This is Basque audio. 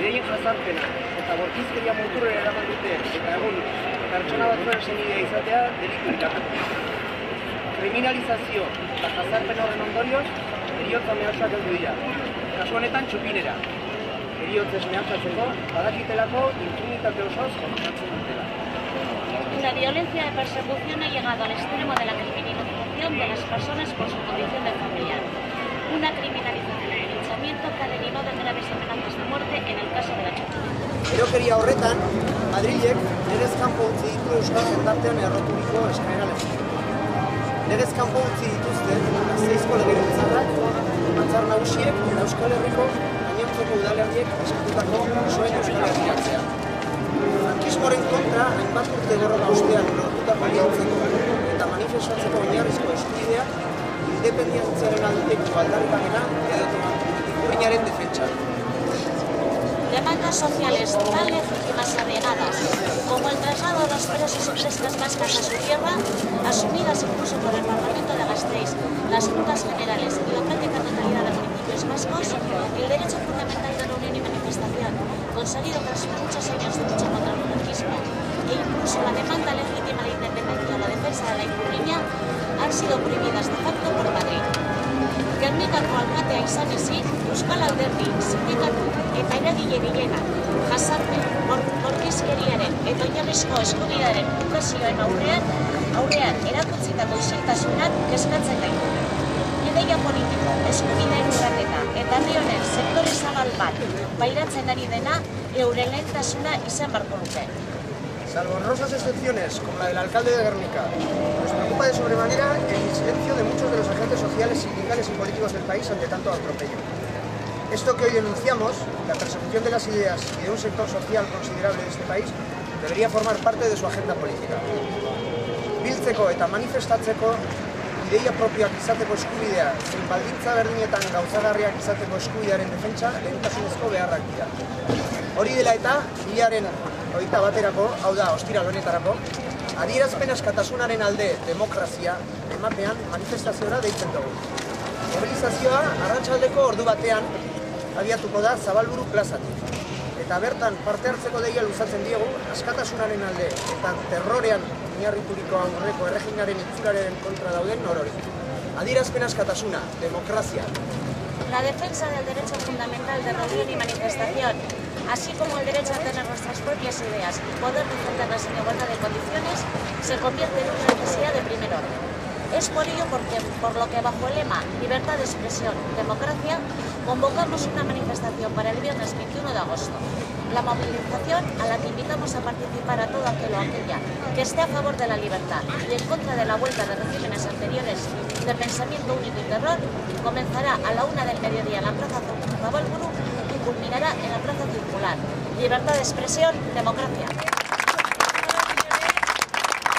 Beraien jazarpena eta bortizkeria muturrera eraman dute eta egun pertsona batzuen senidea izatea delitu bilakatu. Kriminalizazio eta jazarpen horren ondorioz, heriotza mehatxak heldu dira. Kasu honetan txupinera. Heriotzez mehatxatzeko, badakitelako impunitate osoz kontzatzen dutela. La violencia de persecución ha llegado al extremo de la criminalización de las personas por su condición de familiar. Una criminalización del linchamiento que ha derivado en graves amenazas de muerte en el caso de la Txupinera. Erokeria horretan, Madrilek legez kanpo utzi ditu euskal jendartean erroturiko eskaera legitimoa. Legez kanpo utzi dituzte Gasteizko legebiltzarrak, batzar nagusiek eta Euskal Herriko gainontzeko udalerriek eskatutako osoen euskal herriatzea. Frankismoaren kontra hainbat urte borroka ostean lortutako aliantzeko eta manifestatzeko oinarrizko eskubideak independentziaren aldeko aldarrikapena edo ikurriñaren defentsa. Demandas sociales tan legítimas y alienadas como el traslado de los presos y presas vascas a su tierra, asumidas incluso por el Parlamento de Gasteiz, las Juntas Generales y la práctica totalidad de municipios vascos, y el derecho fundamental de reunión y manifestación, conseguido tras muchos años de lucha contra el franquismo, e incluso la demanda legítima de independencia o la defensa de la Ikurriña, han sido prohibidas de facto por Madrid. Gernikako alkatea izan ezik, Euskal Alderdi, sindikatu eta eragile gehienak jazarpen, bortizkeriaren eta oinarrizko eskubidearen ukazioen aurrean erakutsitako isiltasunak kezkatzen gaitu. Ideia politiko, eskubideen urraketa eta herri honen sektore zabal bat pairatzen ari dena euren lehentasuna izan beharko luke. Salvo honrosas excepciones, como la del alcalde de Gernika, nos preocupa de sobremanera el silencio de muchos de los agentes sociales, sindicales y políticos del país ante tanto atropello. Esto que hoy denunciamos, la persecución de las ideas y de un sector social considerable de este país, debería formar parte de su agenda política. Biltzeko eta manifestatzeko ideia propioak izateko eskubidea, zein baldintza berdinetan gauzagarriak izateko eskubidearen defentsa lehentasunezko beharrak dira. Hori dela eta, hilaren 21erako, hau da, ostiral honetarako, adierazpen askatasunaren alde demokrazia ematean manifestaziora deitzen dugu. Mobilizazioa arratsaldeko ordu batean abiatuko da Zabalburu plazatik. Eta bertan parte hartzeko deia luzatzen diegu askatasunaren alde eta terrorean oinarrituriko aurreko erreginaren itzularen kontra dauden norori. Adierazpen askatasuna, demokrazia. La defensa del derecho fundamental de reunión y manifestación, así como el derecho a tener nuestras propias ideas y poder defenderlas en igualdad de condiciones, se convierte en una necesidad de primer orden. Es por ello por lo que bajo el lema Libertad de expresión, democracia, convocamos una manifestación para el viernes 21 de agosto. La movilización a la que invitamos a participar a todo aquel o aquella que esté a favor de la libertad y en contra de la vuelta de regímenes anteriores de pensamiento único y terror, comenzará a la 1 del mediodía en la Plaza Zabalburu y culminará en la Plaza Circular. Libertad de expresión, democracia.